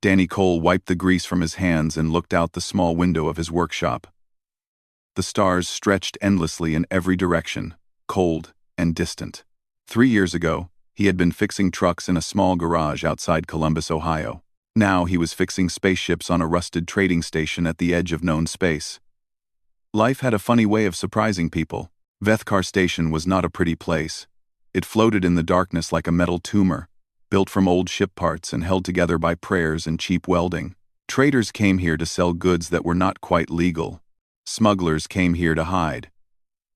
Danny Cole wiped the grease from his hands and looked out the small window of his workshop. The stars stretched endlessly in every direction, cold and distant. 3 years ago, he had been fixing trucks in a small garage outside Columbus, Ohio. Now he was fixing spaceships on a rusted trading station at the edge of known space. Life had a funny way of surprising people. Vethkar Station was not a pretty place. It floated in the darkness like a metal tumor, built from old ship parts and held together by prayers and cheap welding. Traders came here to sell goods that were not quite legal. Smugglers came here to hide.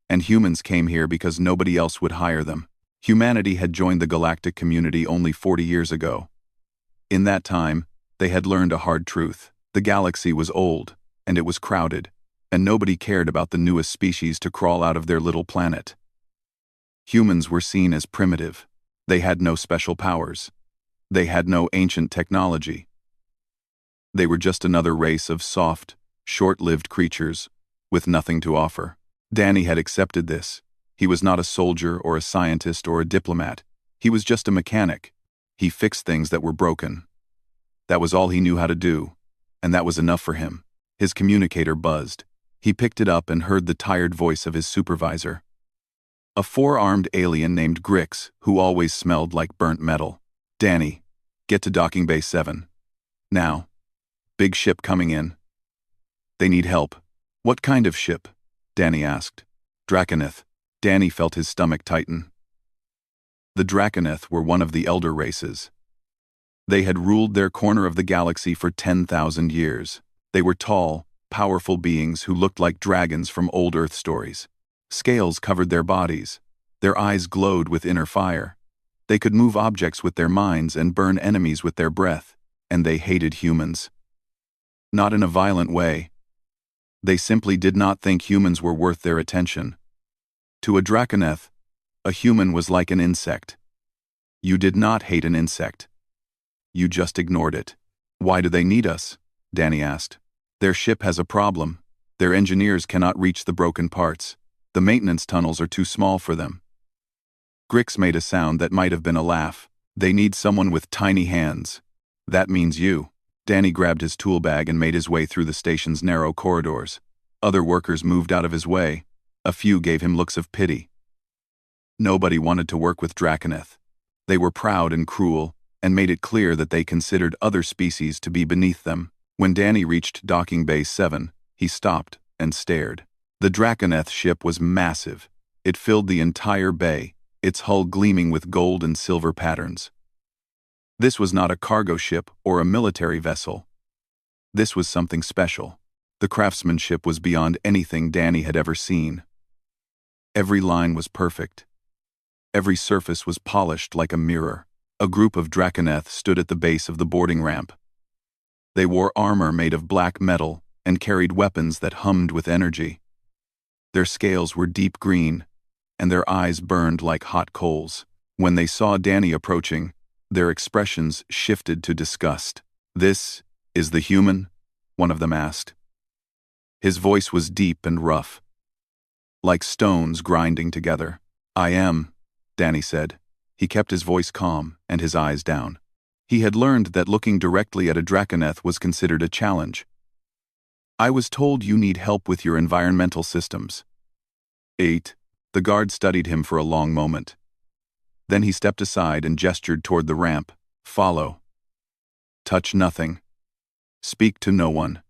And humans came here because nobody else would hire them. Humanity had joined the galactic community only 40 years ago. In that time, they had learned a hard truth. The galaxy was old, and it was crowded, and nobody cared about the newest species to crawl out of their little planet. Humans were seen as primitive. They had no special powers. They had no ancient technology. They were just another race of soft, short-lived creatures with nothing to offer. Danny had accepted this. He was not a soldier or a scientist or a diplomat. He was just a mechanic. He fixed things that were broken. That was all he knew how to do, and that was enough for him. His communicator buzzed. He picked it up and heard the tired voice of his supervisor. A four-armed alien named Grix, who always smelled like burnt metal. Danny, get to docking bay 7. Now. Big ship coming in. They need help. What kind of ship? Danny asked. Draconeth. Danny felt his stomach tighten. The Draconeth were one of the elder races. They had ruled their corner of the galaxy for 10,000 years. They were tall, powerful beings who looked like dragons from old Earth stories. Scales covered their bodies. Their eyes glowed with inner fire. They could move objects with their minds and burn enemies with their breath, and they hated humans. Not in a violent way. They simply did not think humans were worth their attention. To a Draconeth, a human was like an insect. You did not hate an insect. You just ignored it. Why do they need us? Danny asked. Their ship has a problem. Their engineers cannot reach the broken parts. The maintenance tunnels are too small for them. Grix made a sound that might have been a laugh. They need someone with tiny hands. That means you. Danny grabbed his tool bag and made his way through the station's narrow corridors. Other workers moved out of his way. A few gave him looks of pity. Nobody wanted to work with Draconeth. They were proud and cruel, and made it clear that they considered other species to be beneath them. When Danny reached docking bay 7, he stopped and stared. The Draconeth ship was massive. It filled the entire bay, its hull gleaming with gold and silver patterns. This was not a cargo ship or a military vessel. This was something special. The craftsmanship was beyond anything Danny had ever seen. Every line was perfect. Every surface was polished like a mirror. A group of Draconeth stood at the base of the boarding ramp. They wore armor made of black metal and carried weapons that hummed with energy. Their scales were deep green, and their eyes burned like hot coals. When they saw Danny approaching, their expressions shifted to disgust. "This is the human?" one of them asked. His voice was deep and rough, like stones grinding together. "I am," Danny said. He kept his voice calm and his eyes down. He had learned that looking directly at a Draconeth was considered a challenge. "I was told you need help with your environmental systems." 8. The guard studied him for a long moment. Then he stepped aside and gestured toward the ramp. "Follow. Touch nothing. Speak to no one.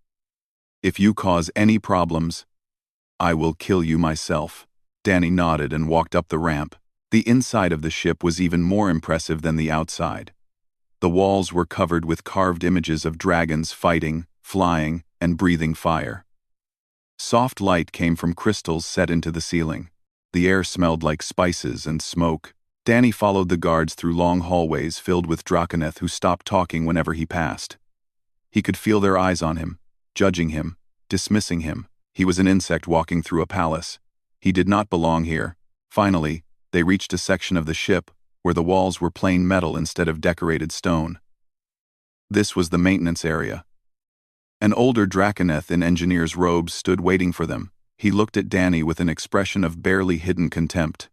If you cause any problems, I will kill you myself." Danny nodded and walked up the ramp. The inside of the ship was even more impressive than the outside. The walls were covered with carved images of dragons fighting, flying, and breathing fire. Soft light came from crystals set into the ceiling. The air smelled like spices and smoke. Danny followed the guards through long hallways filled with Draconeth who stopped talking whenever he passed. He could feel their eyes on him, judging him, dismissing him. He was an insect walking through a palace. He did not belong here. Finally, they reached a section of the ship where the walls were plain metal instead of decorated stone. This was the maintenance area. An older Draconeth in engineer's robes stood waiting for them. He looked at Danny with an expression of barely hidden contempt.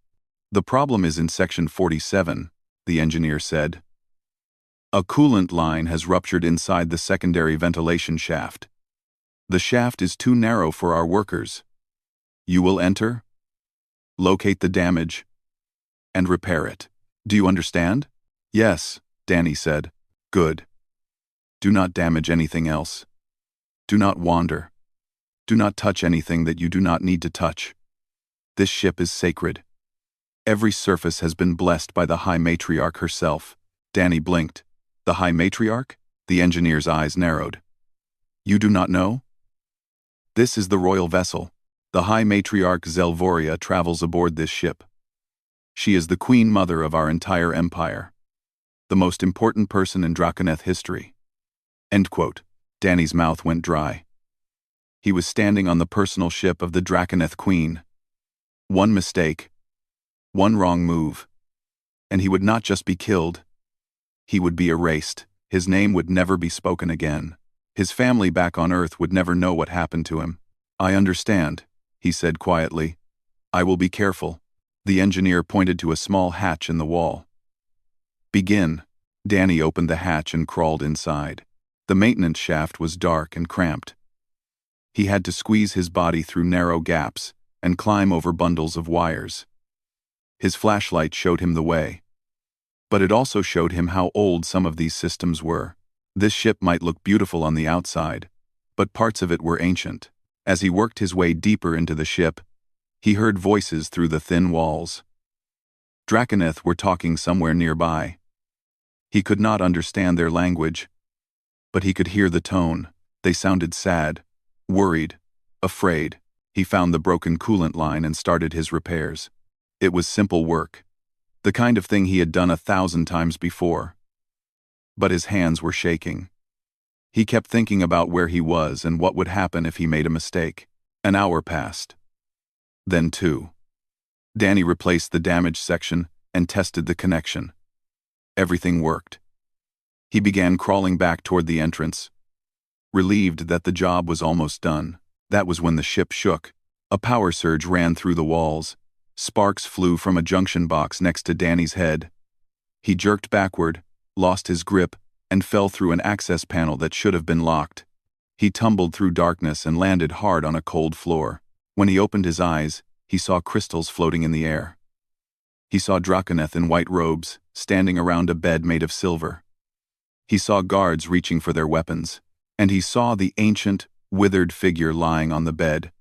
"The problem is in section 47, the engineer said. A coolant line has ruptured inside the secondary ventilation shaft. The shaft is too narrow for our workers. You will enter, locate the damage, and repair it. Do you understand? Yes, Danny said. Good. Do not damage anything else. Do not wander. Do not touch anything that you do not need to touch. This ship is sacred. Every surface has been blessed by the High Matriarch herself. Danny blinked. The High Matriarch? The engineer's eyes narrowed. You do not know? This is the royal vessel. The High Matriarch Zelvoria travels aboard this ship. She is the Queen Mother of our entire empire. The most important person in Draconeth history. End quote. Danny's mouth went dry. He was standing on the personal ship of the Draconeth Queen. One mistake, one wrong move, and he would not just be killed. He would be erased. His name would never be spoken again. His family back on Earth would never know what happened to him. I understand, he said quietly. I will be careful. The engineer pointed to a small hatch in the wall. Begin. Danny opened the hatch and crawled inside. The maintenance shaft was dark and cramped. He had to squeeze his body through narrow gaps and climb over bundles of wires. His flashlight showed him the way. But it also showed him how old some of these systems were. This ship might look beautiful on the outside, but parts of it were ancient. As he worked his way deeper into the ship, he heard voices through the thin walls. Draconeth were talking somewhere nearby. He could not understand their language, but he could hear the tone. They sounded sad, worried, afraid. He found the broken coolant line and started his repairs. It was simple work, the kind of thing he had done 1,000 times before. But his hands were shaking. He kept thinking about where he was and what would happen if he made a mistake. An hour passed. Then 2. Danny replaced the damaged section and tested the connection. Everything worked. He began crawling back toward the entrance, relieved that the job was almost done. That was when the ship shook. A power surge ran through the walls. Sparks flew from a junction box next to Danny's head. He jerked backward, lost his grip, and fell through an access panel that should have been locked. He tumbled through darkness and landed hard on a cold floor. When he opened his eyes, he saw crystals floating in the air. He saw Draconeth in white robes, standing around a bed made of silver. He saw guards reaching for their weapons, and he saw the ancient, withered figure lying on the bed.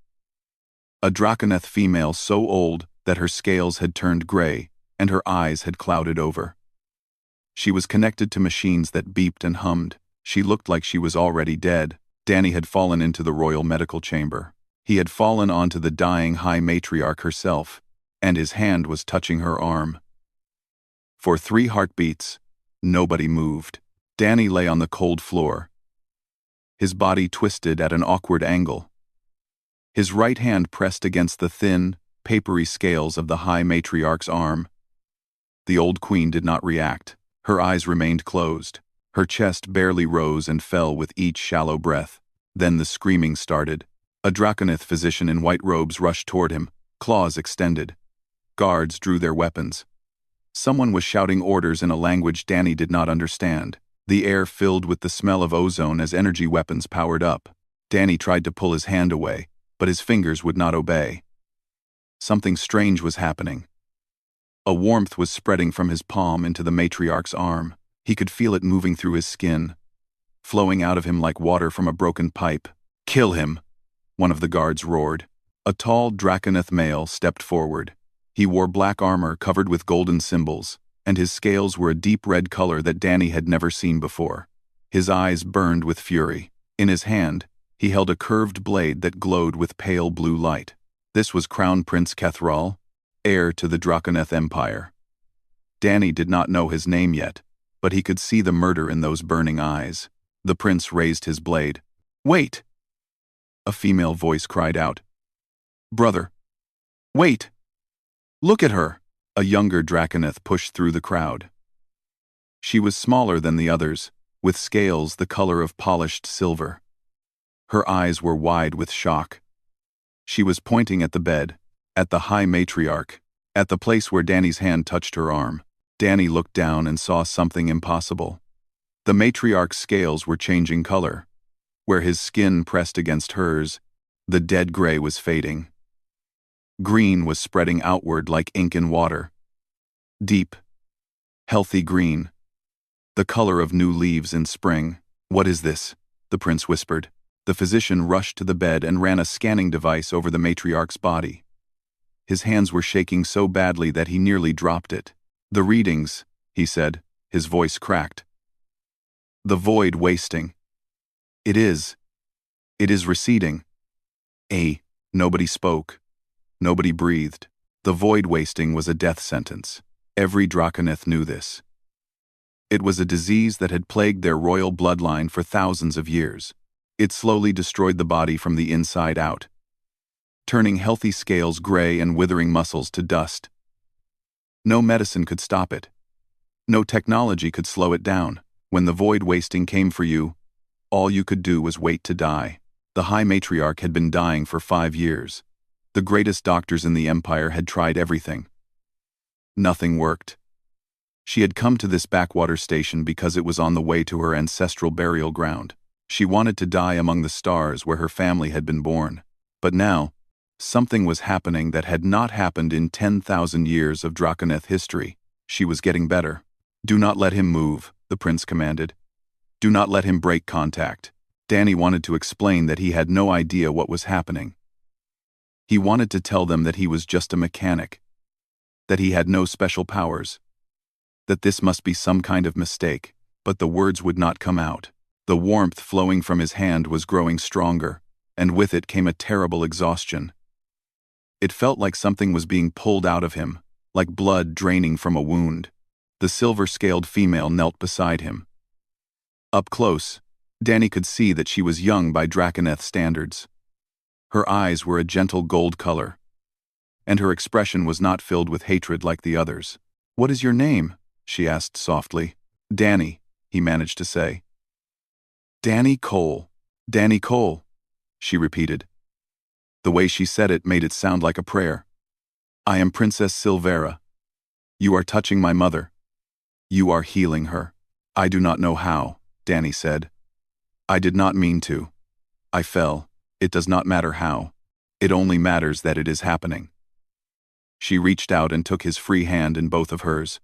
A Draconeth female so old that her scales had turned gray and her eyes had clouded over. She was connected to machines that beeped and hummed. She looked like she was already dead. Danny had fallen into the royal medical chamber. He had fallen onto the dying High Matriarch herself, and his hand was touching her arm. For 3 heartbeats, nobody moved. Danny lay on the cold floor, his body twisted at an awkward angle. His right hand pressed against the thin, papery scales of the High Matriarch's arm. The old queen did not react. Her eyes remained closed. Her chest barely rose and fell with each shallow breath. Then the screaming started. A Draconeth physician in white robes rushed toward him, claws extended. Guards drew their weapons. Someone was shouting orders in a language Danny did not understand. The air filled with the smell of ozone as energy weapons powered up. Danny tried to pull his hand away, but his fingers would not obey. Something strange was happening. A warmth was spreading from his palm into the matriarch's arm. He could feel it moving through his skin, flowing out of him like water from a broken pipe. "Kill him!" one of the guards roared. A tall Draconeth male stepped forward. He wore black armor covered with golden symbols, and his scales were a deep red color that Danny had never seen before. His eyes burned with fury. In his hand, he held a curved blade that glowed with pale blue light. This was Crown Prince Kethral, heir to the Draconeth Empire. Danny did not know his name yet, but he could see the murder in those burning eyes. The prince raised his blade. "Wait!" A female voice cried out. "Brother! Wait! Look at her!" A younger Draconeth pushed through the crowd. She was smaller than the others, with scales the color of polished silver. Her eyes were wide with shock. She was pointing at the bed, at the High Matriarch, at the place where Danny's hand touched her arm. Danny looked down and saw something impossible. The matriarch's scales were changing color. Where his skin pressed against hers, the dead gray was fading. Green was spreading outward like ink in water. Deep, healthy green. The color of new leaves in spring. "What is this?" the prince whispered. The physician rushed to the bed and ran a scanning device over the matriarch's body. His hands were shaking so badly that he nearly dropped it. "The readings," he said, his voice cracked. "The void wasting. It is receding." Nobody spoke. Nobody breathed. The void wasting was a death sentence. Every Draconith knew this. It was a disease that had plagued their royal bloodline for thousands of years. It slowly destroyed the body from the inside out, turning healthy scales gray and withering muscles to dust. No medicine could stop it. No technology could slow it down. When the void wasting came for you, all you could do was wait to die. The High Matriarch had been dying for 5 years. The greatest doctors in the Empire had tried everything. Nothing worked. She had come to this backwater station because it was on the way to her ancestral burial ground. She wanted to die among the stars where her family had been born. But now, something was happening that had not happened in 10,000 years of Draconeth history. She was getting better. "Do not let him move," the prince commanded. "Do not let him break contact." Danny wanted to explain that he had no idea what was happening. He wanted to tell them that he was just a mechanic, that he had no special powers, that this must be some kind of mistake, but the words would not come out. The warmth flowing from his hand was growing stronger, and with it came a terrible exhaustion. It felt like something was being pulled out of him, like blood draining from a wound. The silver-scaled female knelt beside him. Up close, Danny could see that she was young by Draconeth standards. Her eyes were a gentle gold color, and her expression was not filled with hatred like the others. "What is your name?" she asked softly. "Danny," he managed to say. "Danny Cole. Danny Cole," she repeated. The way she said it made it sound like a prayer. "I am Princess Silvera. You are touching my mother. You are healing her." "I do not know how," Danny said. "I did not mean to. I fell. It does not matter how. It only matters that it is happening." She reached out and took his free hand in both of hers.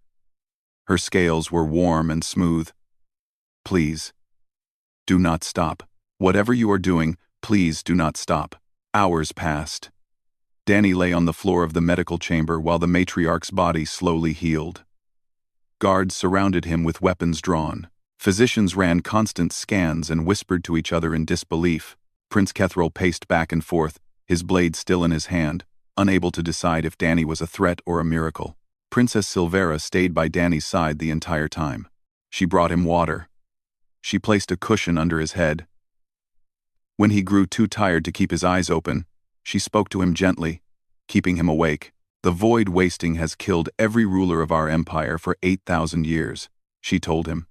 Her scales were warm and smooth. "Please, do not stop. Whatever you are doing, please do not stop." Hours passed. Danny lay on the floor of the medical chamber while the matriarch's body slowly healed. Guards surrounded him with weapons drawn. Physicians ran constant scans and whispered to each other in disbelief. Prince Kethril paced back and forth, his blade still in his hand, unable to decide if Danny was a threat or a miracle. Princess Silvera stayed by Danny's side the entire time. She brought him water. She placed a cushion under his head. When he grew too tired to keep his eyes open, she spoke to him gently, keeping him awake. "The void wasting has killed every ruler of our empire for 8,000 years, she told him.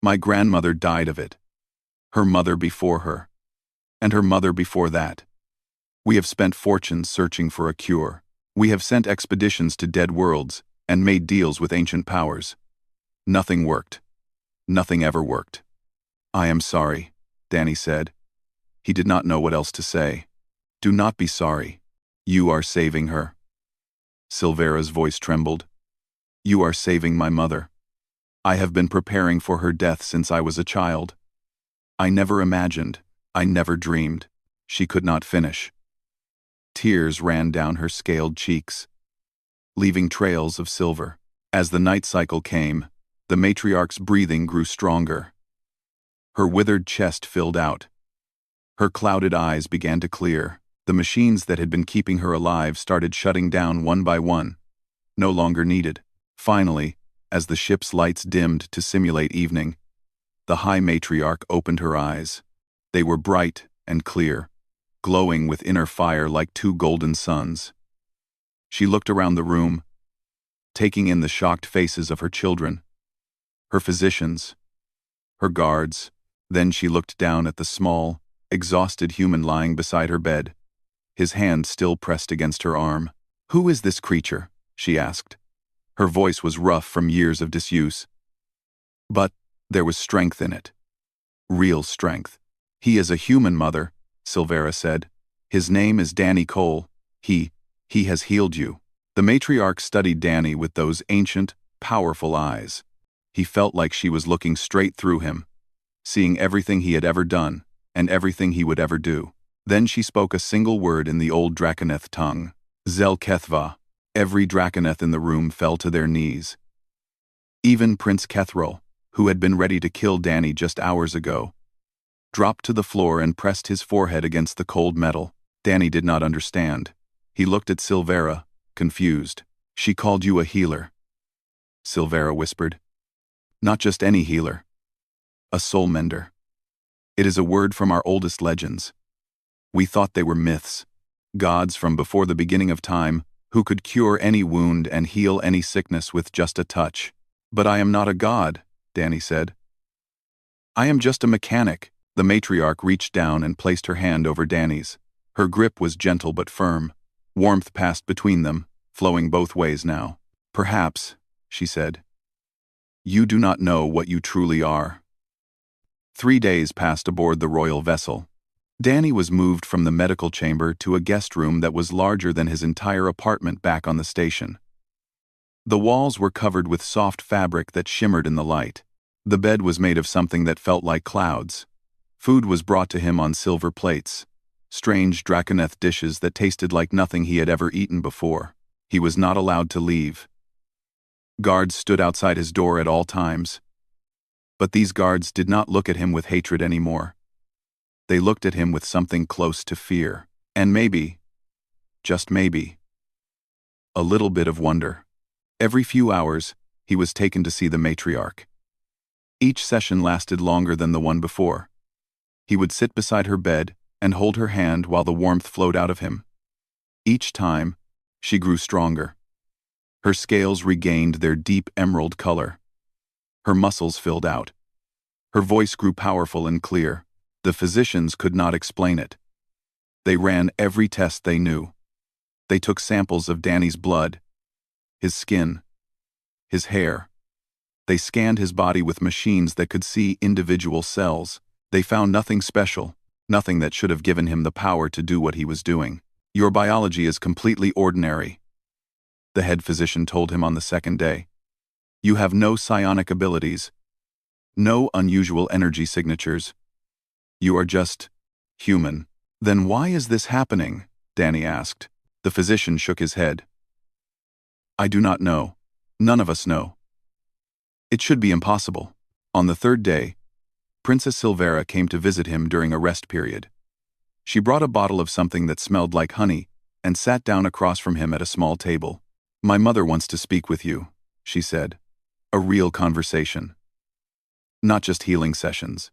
"My grandmother died of it. Her mother before her. And her mother before that. We have spent fortunes searching for a cure. We have sent expeditions to dead worlds and made deals with ancient powers. Nothing worked. Nothing ever worked." "I am sorry," Danny said. He did not know what else to say. "Do not be sorry. You are saving her." Silvera's voice trembled. "You are saving my mother. I have been preparing for her death since I was a child. I never imagined, I never dreamed." She could not finish. Tears ran down her scaled cheeks, leaving trails of silver. As the night cycle came, the matriarch's breathing grew stronger. Her withered chest filled out. Her clouded eyes began to clear. The machines that had been keeping her alive started shutting down one by one, no longer needed. Finally, as the ship's lights dimmed to simulate evening, the High Matriarch opened her eyes. They were bright and clear, glowing with inner fire like 2 golden suns. She looked around the room, taking in the shocked faces of her children, her physicians, her guards. Then she looked down at the small, exhausted human lying beside her bed, his hand still pressed against her arm. "Who is this creature?" she asked. Her voice was rough from years of disuse. "But," There was strength in it. Real strength. "He is a human, Mother," Silvera said. "His name is Danny Cole. He has healed you." The matriarch studied Danny with those ancient, powerful eyes. He felt like she was looking straight through him, seeing everything he had ever done, and everything he would ever do. Then she spoke a single word in the old Draconeth tongue. Zel-Kethva. Every Draconeth in the room fell to their knees. Even Prince Kethril, who had been ready to kill Danny just hours ago, dropped to the floor and pressed his forehead against the cold metal. Danny did not understand. He looked at Silvera, confused. "She called you a healer," Silvera whispered. "Not just any healer. A soul mender. It is a word from our oldest legends. We thought they were myths, gods from before the beginning of time, who could cure any wound and heal any sickness with just a touch. But I am not a god," Danny said. "I am just a mechanic." The matriarch reached down and placed her hand over Danny's. Her grip was gentle but firm. Warmth passed between them, flowing both ways now. "Perhaps," she said, "you do not know what you truly are." 3 days passed aboard the royal vessel. Danny was moved from the medical chamber to a guest room that was larger than his entire apartment back on the station. The walls were covered with soft fabric that shimmered in the light. The bed was made of something that felt like clouds. Food was brought to him on silver plates, strange Draconeth dishes that tasted like nothing he had ever eaten before. He was not allowed to leave. Guards stood outside his door at all times. But these guards did not look at him with hatred anymore. They looked at him with something close to fear, and maybe, just maybe, a little bit of wonder. Every few hours, he was taken to see the matriarch. Each session lasted longer than the one before. He would sit beside her bed and hold her hand while the warmth flowed out of him. Each time, she grew stronger. Her scales regained their deep emerald color. Her muscles filled out. Her voice grew powerful and clear. The physicians could not explain it. They ran every test they knew. They took samples of Danny's blood, his skin, his hair. They scanned his body with machines that could see individual cells. They found nothing special, nothing that should have given him the power to do what he was doing. "Your biology is completely ordinary," the head physician told him on the second day. "You have no psionic abilities, no unusual energy signatures. You are just human." "Then why is this happening?" Danny asked. The physician shook his head. "I do not know. None of us know. It should be impossible." On the third day, Princess Silvera came to visit him during a rest period. She brought a bottle of something that smelled like honey and sat down across from him at a small table. "My mother wants to speak with you," she said. "A real conversation. Not just healing sessions.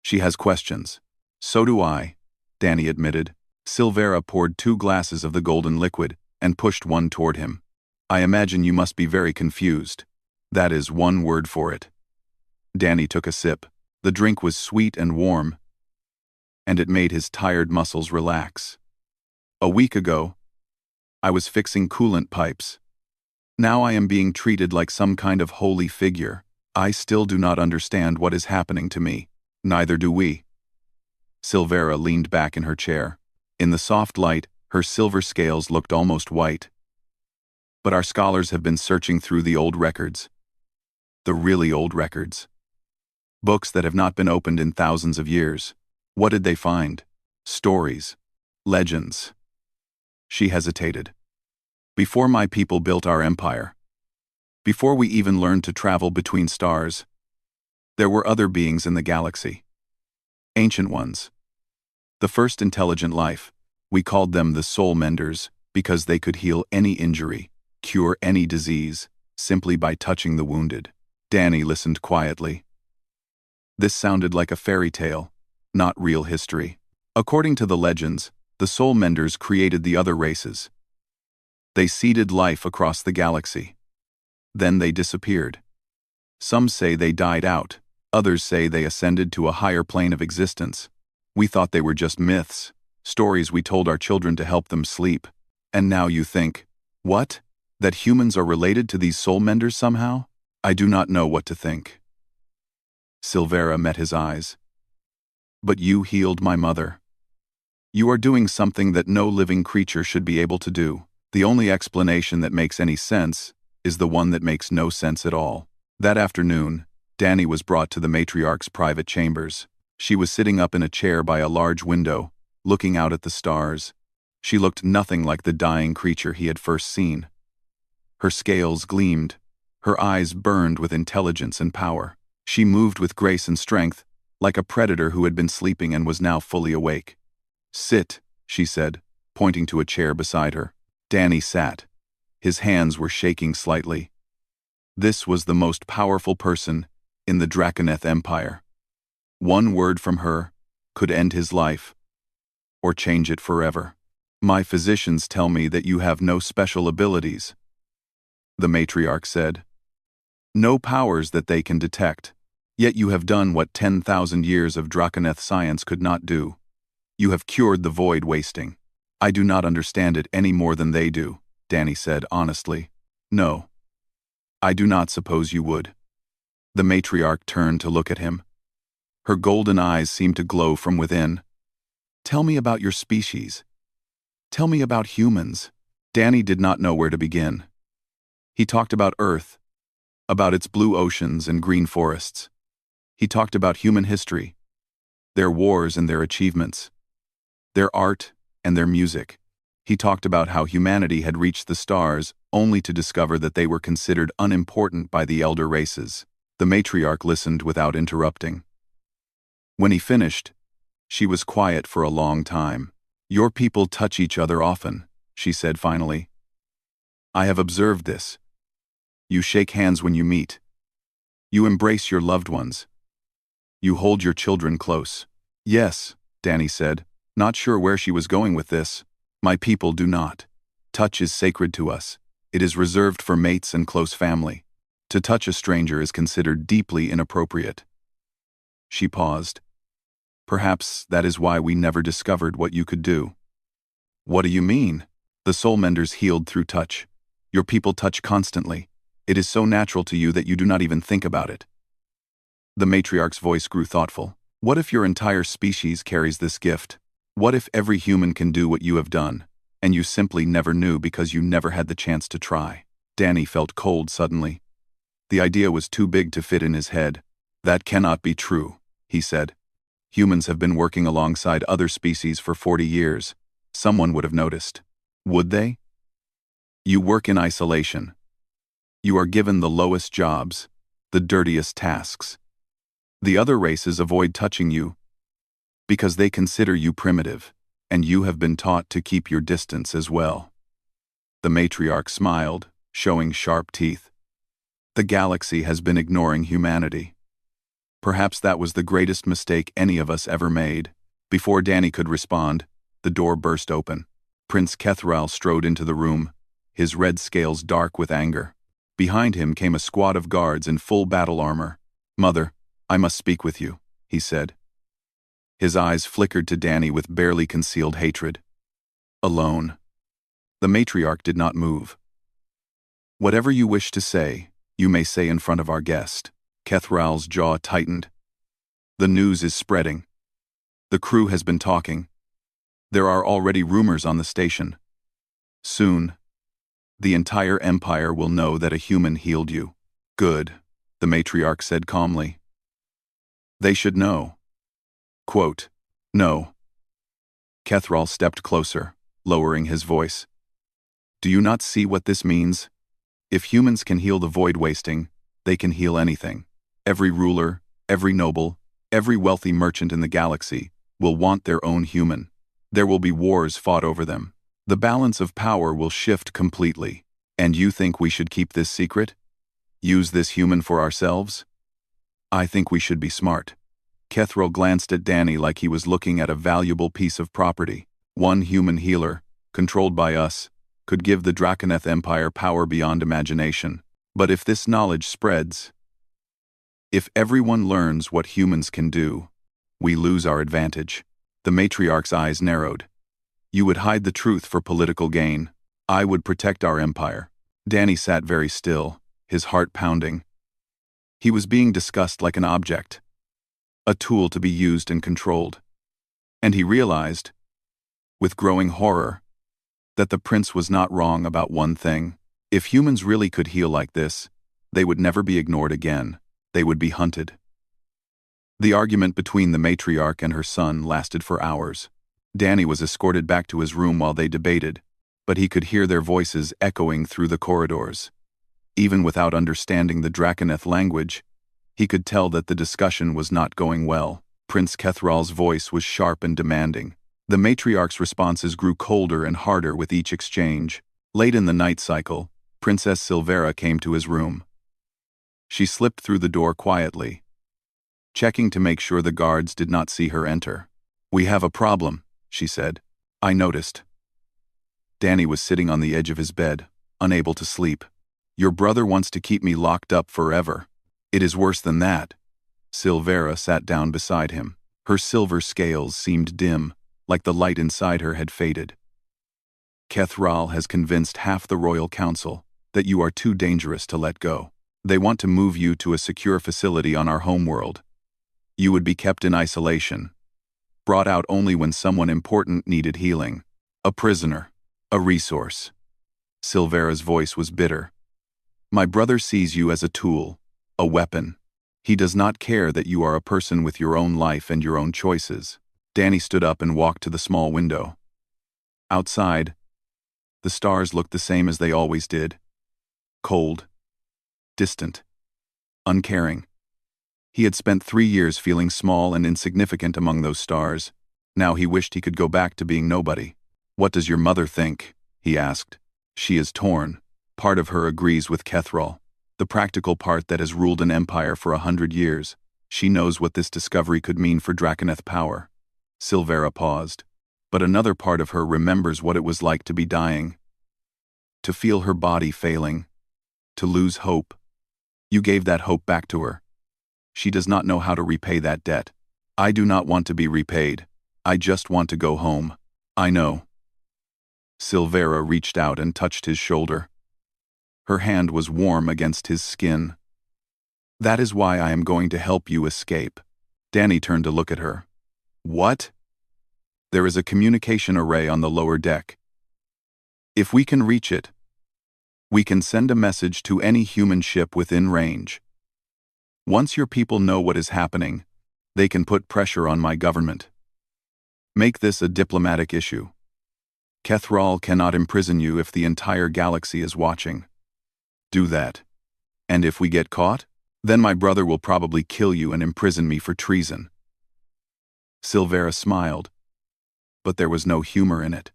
She has questions." "So do I," Danny admitted. Silvera poured 2 glasses of the golden liquid and pushed one toward him. "I imagine you must be very confused. That is one word for it." Danny took a sip. The drink was sweet and warm, and it made his tired muscles relax. "A week ago, I was fixing coolant pipes. Now I am being treated like some kind of holy figure. I still do not understand what is happening to me." "Neither do we." Silvera leaned back in her chair. In the soft light, her silver scales looked almost white. "But our scholars have been searching through the old records. The really old records. Books that have not been opened in thousands of years. What did they find? Stories. Legends." She hesitated. "Before my people built our empire, before we even learned to travel between stars, there were other beings in the galaxy. Ancient ones. The first intelligent life. We called them the Soul Menders because they could heal any injury, cure any disease, simply by touching the wounded." Danny listened quietly. This sounded like a fairy tale, not real history. According to the legends, the Soul Menders created the other races. They seeded life across the galaxy. Then they disappeared. Some say they died out. Others say they ascended to a higher plane of existence. We thought they were just myths, stories we told our children to help them sleep. And now you think, what? That humans are related to these soul menders somehow? I do not know what to think. Silvera met his eyes. But you healed my mother. You are doing something that no living creature should be able to do. The only explanation that makes any sense is the one that makes no sense at all. That afternoon, Danny was brought to the matriarch's private chambers. She was sitting up in a chair by a large window, looking out at the stars. She looked nothing like the dying creature he had first seen. Her scales gleamed. Her eyes burned with intelligence and power. She moved with grace and strength, like a predator who had been sleeping and was now fully awake. "Sit," she said, pointing to a chair beside her. Danny sat. His hands were shaking slightly. This was the most powerful person in the Draconeth Empire. One word from her could end his life, or change it forever. "My physicians tell me that you have no special abilities," the matriarch said. "No powers that they can detect. Yet you have done what 10,000 years of Draconeth science could not do. You have cured the void wasting." "I do not understand it any more than they do," Danny said honestly. "No. I do not suppose you would." The matriarch turned to look at him. Her golden eyes seemed to glow from within. "Tell me about your species. Tell me about humans." Danny did not know where to begin. He talked about Earth, about its blue oceans and green forests. He talked about human history, their wars and their achievements, their art and their music. He talked about how humanity had reached the stars only to discover that they were considered unimportant by the elder races. The matriarch listened without interrupting. When he finished, she was quiet for a long time. "Your people touch each other often," she said finally. "I have observed this. You shake hands when you meet. You embrace your loved ones. You hold your children close." "Yes," Danny said, not sure where she was going with this. "My people do not. Touch is sacred to us. It is reserved for mates and close family. To touch a stranger is considered deeply inappropriate." She paused. "Perhaps that is why we never discovered what you could do." "What do you mean?" "The soul menders healed through touch. Your people touch constantly. It is so natural to you that you do not even think about it." The matriarch's voice grew thoughtful. "What if your entire species carries this gift? What if every human can do what you have done, and you simply never knew because you never had the chance to try?" Danny felt cold suddenly. The idea was too big to fit in his head. "That cannot be true," he said. "Humans have been working alongside other species for 40 years. Someone would have noticed." "Would they?" "You work in isolation. You are given the lowest jobs, the dirtiest tasks. The other races avoid touching you because they consider you primitive, and you have been taught to keep your distance as well." The matriarch smiled, showing sharp teeth. "The galaxy has been ignoring humanity. Perhaps that was the greatest mistake any of us ever made." Before Danny could respond, the door burst open. Prince Kethral strode into the room, his red scales dark with anger. Behind him came a squad of guards in full battle armor. "Mother, I must speak with you," he said. His eyes flickered to Danny with barely concealed hatred. "Alone." The matriarch did not move. "Whatever you wish to say, you may say in front of our guest." Kethral's jaw tightened. "The news is spreading. The crew has been talking. There are already rumors on the station. Soon, the entire empire will know that a human healed you." "Good," the matriarch said calmly. "They should know." Quote, "No." Kethral stepped closer, lowering his voice. "Do you not see what this means? If humans can heal the void wasting, they can heal anything. Every ruler, every noble, every wealthy merchant in the galaxy will want their own human. There will be wars fought over them. The balance of power will shift completely. And you think we should keep this secret? Use this human for ourselves? I think we should be smart." Kethral glanced at Danny like he was looking at a valuable piece of property. One human healer, controlled by us, could give the Draconeth Empire power beyond imagination. But if this knowledge spreads, if everyone learns what humans can do, we lose our advantage. The matriarch's eyes narrowed. "You would hide the truth for political gain. I would protect our empire." Danny sat very still, his heart pounding. He was being discussed like an object, a tool to be used and controlled. And he realized, with growing horror, that the prince was not wrong about one thing. If humans really could heal like this, they would never be ignored again. They would be hunted. The argument between the matriarch and her son lasted for hours. Danny was escorted back to his room while they debated, but he could hear their voices echoing through the corridors. Even without understanding the Draconeth language, he could tell that the discussion was not going well. Prince Kethral's voice was sharp and demanding. The matriarch's responses grew colder and harder with each exchange. Late in the night cycle, Princess Silvera came to his room. She slipped through the door quietly, checking to make sure the guards did not see her enter. "We have a problem," she said. "I noticed." Danny was sitting on the edge of his bed, unable to sleep. "Your brother wants to keep me locked up forever." "It is worse than that." Silvera sat down beside him. Her silver scales seemed dim, like the light inside her had faded. "Kethral has convinced half the Royal Council that you are too dangerous to let go. They want to move you to a secure facility on our homeworld. You would be kept in isolation, brought out only when someone important needed healing. A prisoner, a resource." Silvera's voice was bitter. "My brother sees you as a tool, a weapon. He does not care that you are a person with your own life and your own choices." Danny stood up and walked to the small window. Outside, the stars looked the same as they always did. Cold, distant, uncaring. He had spent 3 years feeling small and insignificant among those stars. Now he wished he could go back to being nobody. "What does your mother think?" he asked. "She is torn. Part of her agrees with Kethral, the practical part that has ruled an empire for 100 years. She knows what this discovery could mean for Draconeth power." Silvera paused. "But another part of her remembers what it was like to be dying, to feel her body failing, to lose hope. You gave that hope back to her. She does not know how to repay that debt. I do not want to be repaid. I just want to go home." "I know." Silvera reached out and touched his shoulder. Her hand was warm against his skin. "That is why I am going to help you escape." Danny turned to look at her. "What?" "There is a communication array on the lower deck. If we can reach it, we can send a message to any human ship within range. Once your people know what is happening, they can put pressure on my government. Make this a diplomatic issue. Kethral cannot imprison you if the entire galaxy is watching. Do that. And if we get caught, then my brother will probably kill you and imprison me for treason." Silvera smiled, but there was no humor in it.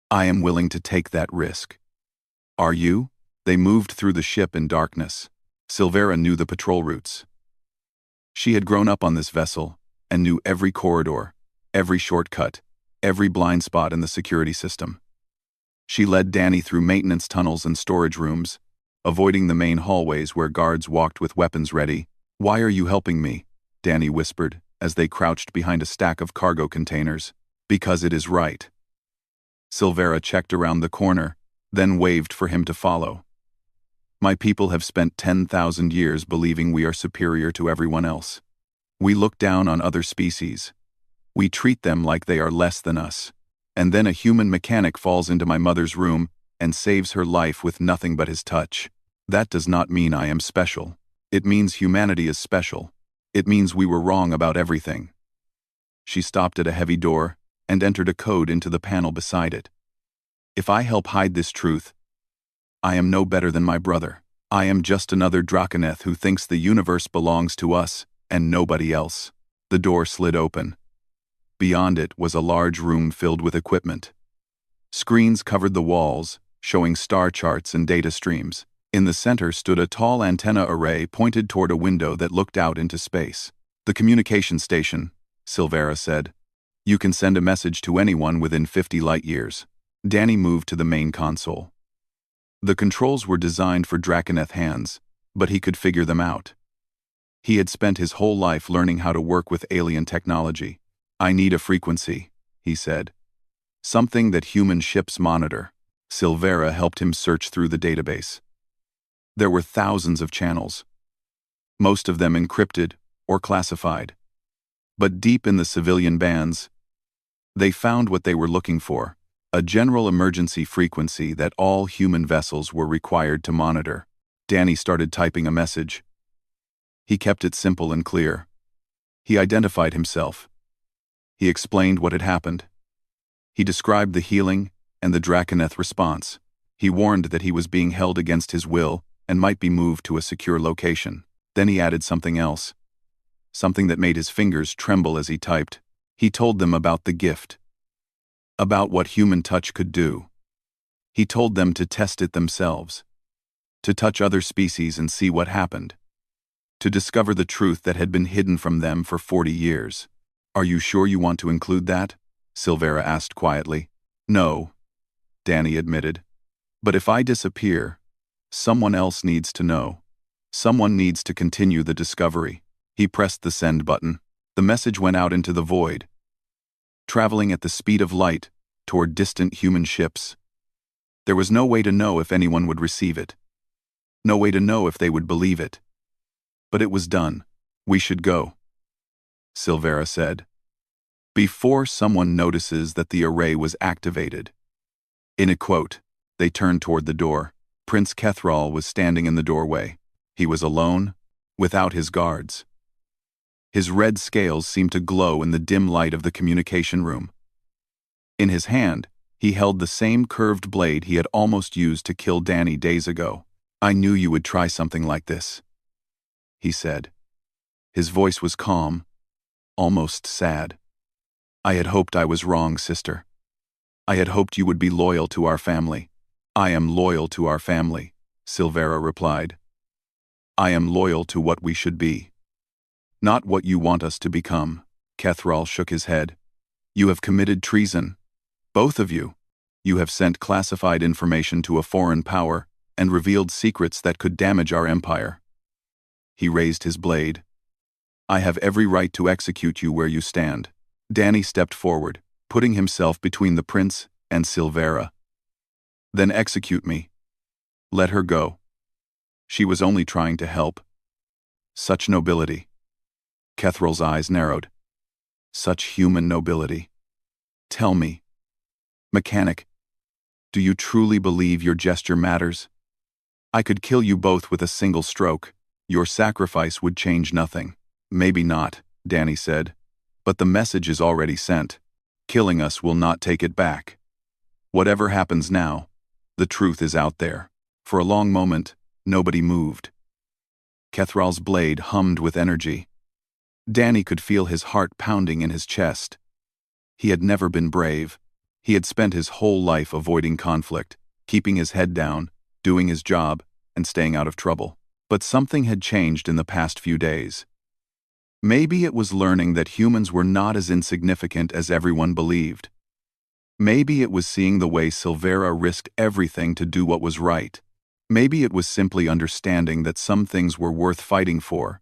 "I am willing to take that risk." "Are you?" They moved through the ship in darkness. Silvera knew the patrol routes. She had grown up on this vessel and knew every corridor, every shortcut, every blind spot in the security system. She led Danny through maintenance tunnels and storage rooms, avoiding the main hallways where guards walked with weapons ready. "Why are you helping me?" Danny whispered as they crouched behind a stack of cargo containers. "Because it is right." Silvera checked around the corner, then waved for him to follow. "My people have spent 10,000 years believing we are superior to everyone else. We look down on other species. We treat them like they are less than us. And then a human mechanic falls into my mother's room and saves her life with nothing but his touch. That does not mean I am special. It means humanity is special. It means we were wrong about everything." She stopped at a heavy door and entered a code into the panel beside it. "If I help hide this truth, I am no better than my brother. I am just another Draconeth who thinks the universe belongs to us and nobody else." The door slid open. Beyond it was a large room filled with equipment. Screens covered the walls, showing star charts and data streams. In the center stood a tall antenna array pointed toward a window that looked out into space. "The communication station," Silvera said. "You can send a message to anyone within 50 light-years." Danny moved to the main console. The controls were designed for Draconeth hands, but he could figure them out. He had spent his whole life learning how to work with alien technology. "I need a frequency," he said. "Something that human ships monitor." Silvera helped him search through the database. There were thousands of channels, most of them encrypted or classified. But deep in the civilian bands, they found what they were looking for, a general emergency frequency that all human vessels were required to monitor. Danny started typing a message. He kept it simple and clear. He identified himself. He explained what had happened. He described the healing and the Draconeth response. He warned that he was being held against his will and might be moved to a secure location. Then he added something else, something that made his fingers tremble as he typed. He told them about the gift, about what human touch could do. He told them to test it themselves, to touch other species and see what happened, to discover the truth that had been hidden from them for 40 years. "Are you sure you want to include that?" Silvera asked quietly. "No," Danny admitted. "But if I disappear, someone else needs to know. Someone needs to continue the discovery." He pressed the send button. The message went out into the void, traveling at the speed of light toward distant human ships. There was no way to know if anyone would receive it. No way to know if they would believe it. But it was done. "We should go," Silvera said, "before someone notices that the array was activated." In a quote, they turned toward the door. Prince Kethral was standing in the doorway. He was alone, without his guards. His red scales seemed to glow in the dim light of the communication room. In his hand, he held the same curved blade he had almost used to kill Danny days ago. "I knew you would try something like this," he said. His voice was calm, almost sad. "I had hoped I was wrong, sister. I had hoped you would be loyal to our family." "I am loyal to our family," Silvera replied. "I am loyal to what we should be. Not what you want us to become." Kethral shook his head. "You have committed treason. Both of you. You have sent classified information to a foreign power and revealed secrets that could damage our empire." He raised his blade. "I have every right to execute you where you stand." Danny stepped forward, putting himself between the prince and Silvera. "Then execute me. Let her go. She was only trying to help." Such nobility. Kethral's eyes narrowed. Such human nobility. "Tell me, mechanic, do you truly believe your gesture matters? I could kill you both with a single stroke. Your sacrifice would change nothing." "Maybe not," Danny said, "but the message is already sent. Killing us will not take it back. Whatever happens now, the truth is out there." For a long moment, nobody moved. Kethral's blade hummed with energy. Danny could feel his heart pounding in his chest. He had never been brave. He had spent his whole life avoiding conflict, keeping his head down, doing his job, and staying out of trouble. But something had changed in the past few days. Maybe it was learning that humans were not as insignificant as everyone believed. Maybe it was seeing the way Silvera risked everything to do what was right. Maybe it was simply understanding that some things were worth fighting for,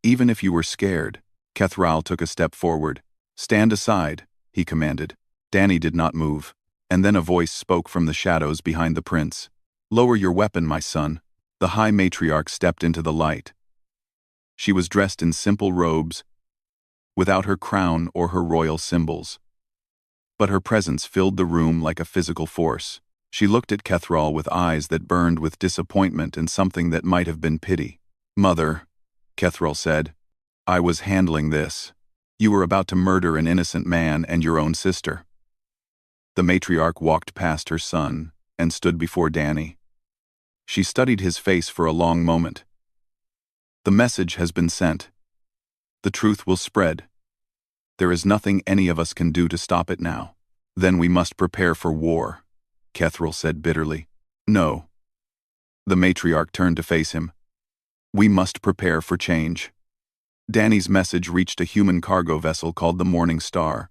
even if you were scared. Kethral took a step forward. "Stand aside," he commanded. Danny did not move, and then a voice spoke from the shadows behind the prince. "Lower your weapon, my son." The High Matriarch stepped into the light. She was dressed in simple robes, without her crown or her royal symbols. But her presence filled the room like a physical force. She looked at Kethral with eyes that burned with disappointment and something that might have been pity. "Mother," Kethral said, "I was handling this. You were about to murder an innocent man and your own sister." The matriarch walked past her son and stood before Danny. She studied his face for a long moment. "The message has been sent. The truth will spread. There is nothing any of us can do to stop it now." "Then we must prepare for war," Kethral said bitterly. "No." The matriarch turned to face him. "We must prepare for change." Danny's message reached a human cargo vessel called the Morning Star.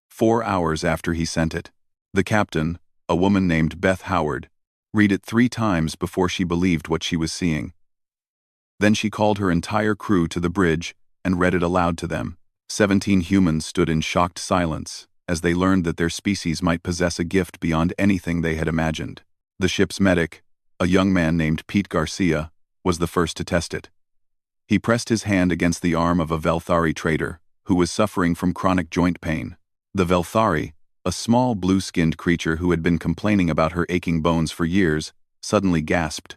4 hours after he sent it, the captain, a woman named Beth Howard, read it 3 times before she believed what she was seeing. Then she called her entire crew to the bridge and read it aloud to them. 17 humans stood in shocked silence as they learned that their species might possess a gift beyond anything they had imagined. The ship's medic, a young man named Pete Garcia, was the first to test it. He pressed his hand against the arm of a Velthari trader, who was suffering from chronic joint pain. The Velthari, a small blue-skinned creature who had been complaining about her aching bones for years, suddenly gasped.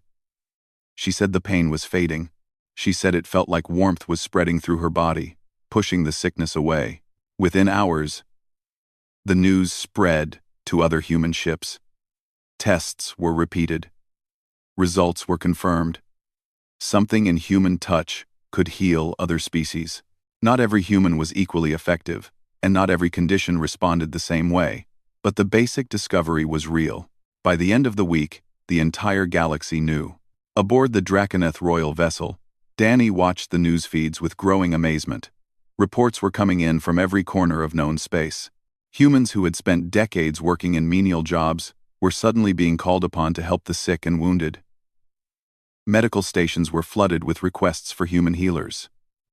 She said the pain was fading. She said it felt like warmth was spreading through her body, pushing the sickness away. Within hours, the news spread to other human ships. Tests were repeated. Results were confirmed. Something in human touch could heal other species. Not every human was equally effective, and not every condition responded the same way, but the basic discovery was real. By the end of the week, the entire galaxy knew. Aboard the Draconeth royal vessel, Danny watched the news feeds with growing amazement. Reports were coming in from every corner of known space. Humans who had spent decades working in menial jobs were suddenly being called upon to help the sick and wounded. Medical stations were flooded with requests for human healers.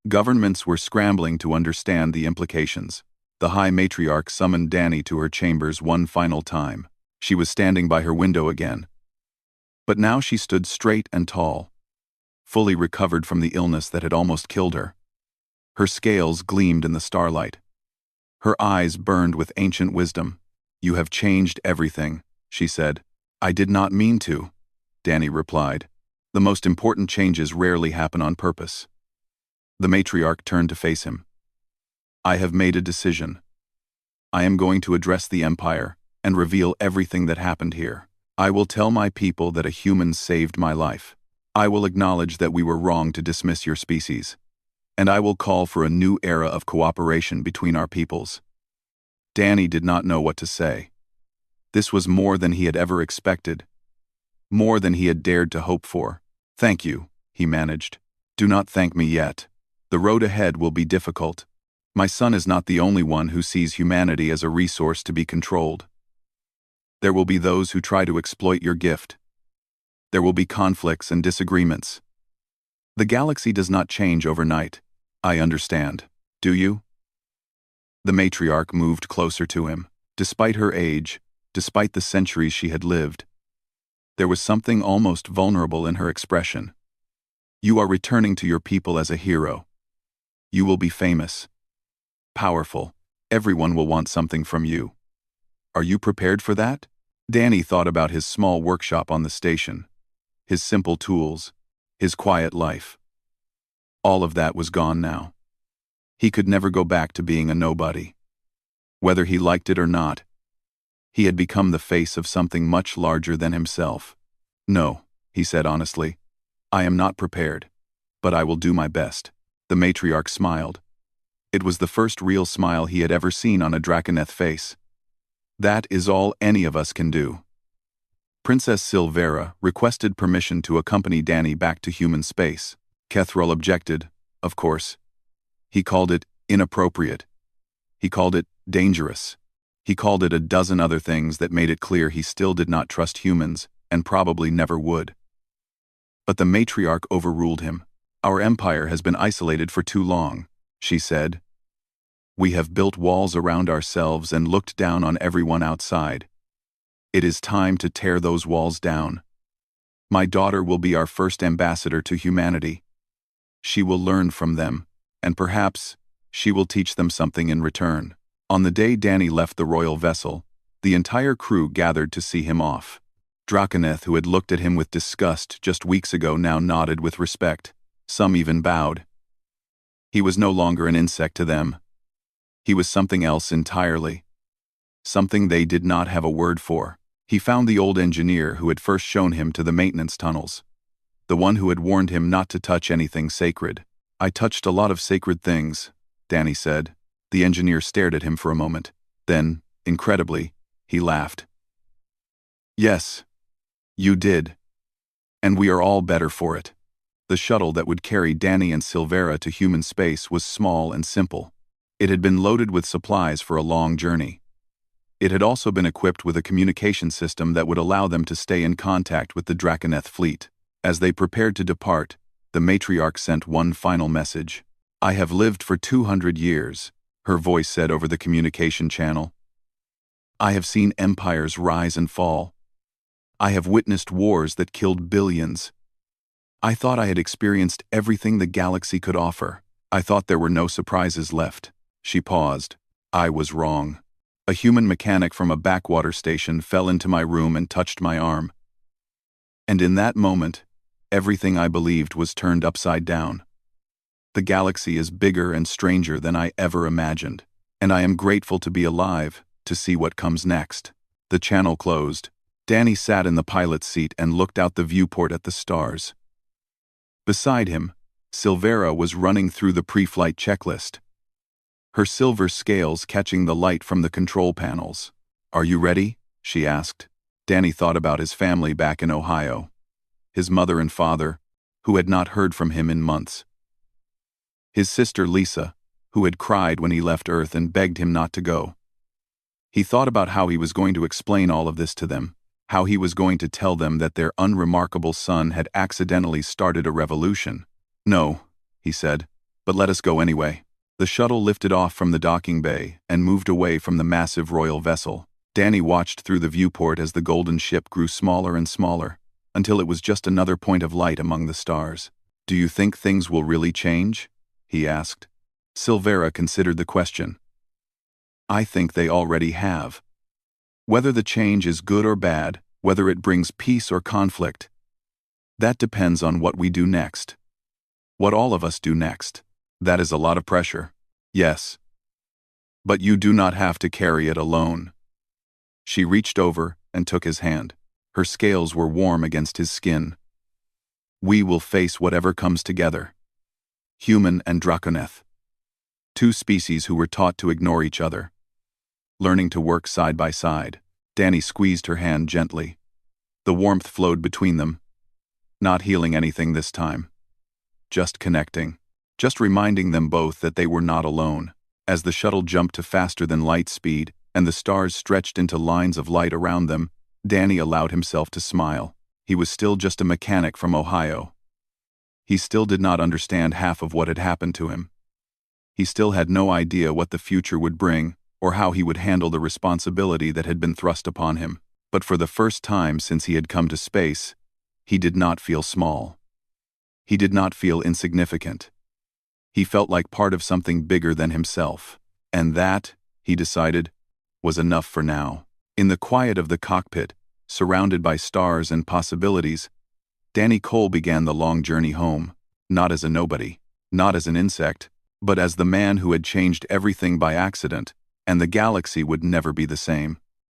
Governments were scrambling to understand the implications. The High Matriarch summoned Danny to her chambers one final time. She was standing by her window again. But now she stood straight and tall, fully recovered from the illness that had almost killed her. Her scales gleamed in the starlight. Her eyes burned with ancient wisdom. "You have changed everything," she said. "I did not mean to," Danny replied. "The most important changes rarely happen on purpose." The matriarch turned to face him. "I have made a decision. I am going to address the Empire and reveal everything that happened here. I will tell my people that a human saved my life. I will acknowledge that we were wrong to dismiss your species. And I will call for a new era of cooperation between our peoples." Danny did not know what to say. This was more than he had ever expected, more than he had dared to hope for. "Thank you," he managed. "Do not thank me yet. The road ahead will be difficult. My son is not the only one who sees humanity as a resource to be controlled. There will be those who try to exploit your gift. There will be conflicts and disagreements. The galaxy does not change overnight. I understand. Do you?" The matriarch moved closer to him. Despite her age, despite the centuries she had lived, there was something almost vulnerable in her expression. "You are returning to your people as a hero. You will be famous, powerful. Everyone will want something from you. Are you prepared for that?" Danny thought about his small workshop on the station, his simple tools, his quiet life. All of that was gone now. He could never go back to being a nobody. Whether he liked it or not, he had become the face of something much larger than himself. "No," he said honestly. "I am not prepared, but I will do my best." The matriarch smiled. It was the first real smile he had ever seen on a Draconeth face. "That is all any of us can do." Princess Silvera requested permission to accompany Danny back to human space. Kethril objected, of course. He called it inappropriate. He called it dangerous. He called it a dozen other things that made it clear he still did not trust humans, and probably never would. But the matriarch overruled him. "Our empire has been isolated for too long," she said. "We have built walls around ourselves and looked down on everyone outside. It is time to tear those walls down. My daughter will be our first ambassador to humanity. She will learn from them, and perhaps she will teach them something in return." On the day Danny left the royal vessel, the entire crew gathered to see him off. Draconeth, who had looked at him with disgust just weeks ago, now nodded with respect. Some even bowed. He was no longer an insect to them. He was something else entirely. Something they did not have a word for. He found the old engineer who had first shown him to the maintenance tunnels. The one who had warned him not to touch anything sacred. "I touched a lot of sacred things," Danny said. The engineer stared at him for a moment. Then, incredibly, he laughed. "Yes, you did. And we are all better for it." The shuttle that would carry Danny and Silvera to human space was small and simple. It had been loaded with supplies for a long journey. It had also been equipped with a communication system that would allow them to stay in contact with the Draconeth fleet. As they prepared to depart, the matriarch sent one final message. "I have lived for 200 years, her voice said over the communication channel. "I have seen empires rise and fall. I have witnessed wars that killed billions. I thought I had experienced everything the galaxy could offer. I thought there were no surprises left. She paused. I was wrong. A human mechanic from a backwater station fell into my room and touched my arm. And in that moment, everything I believed was turned upside down. The galaxy is bigger and stranger than I ever imagined, and I am grateful to be alive to see what comes next. The channel closed. Danny sat in the pilot's seat and looked out the viewport at the stars. Beside him, Silvera was running through the pre-flight checklist, her silver scales catching the light from the control panels. Are you ready? She asked. Danny thought about his family back in Ohio. His mother and father, who had not heard from him in months. His sister Lisa, who had cried when he left Earth and begged him not to go. He thought about how he was going to explain all of this to them, how he was going to tell them that their unremarkable son had accidentally started a revolution. No, he said, but let us go anyway. The shuttle lifted off from the docking bay and moved away from the massive royal vessel. Danny watched through the viewport as the golden ship grew smaller and smaller, until it was just another point of light among the stars. Do you think things will really change? He asked. Silvera considered the question. I think they already have. Whether the change is good or bad, whether it brings peace or conflict, that depends on what we do next. What all of us do next. That is a lot of pressure. Yes. But you do not have to carry it alone. She reached over and took his hand. Her scales were warm against his skin. We will face whatever comes together. Human and Draconeth. Two species who were taught to ignore each other. Learning to work side by side. Danny squeezed her hand gently. The warmth flowed between them. Not healing anything this time. Just connecting. Just reminding them both that they were not alone. As the shuttle jumped to faster than light speed, and the stars stretched into lines of light around them, Danny allowed himself to smile. He was still just a mechanic from Ohio. He still did not understand half of what had happened to him. He still had no idea what the future would bring, or how he would handle the responsibility that had been thrust upon him. But for the first time since he had come to space, he did not feel small. He did not feel insignificant. He felt like part of something bigger than himself. And that, he decided, was enough for now. In the quiet of the cockpit, surrounded by stars and possibilities, Danny Cole began the long journey home, not as a nobody, not as an insect, but as the man who had changed everything by accident, and the galaxy would never be the same.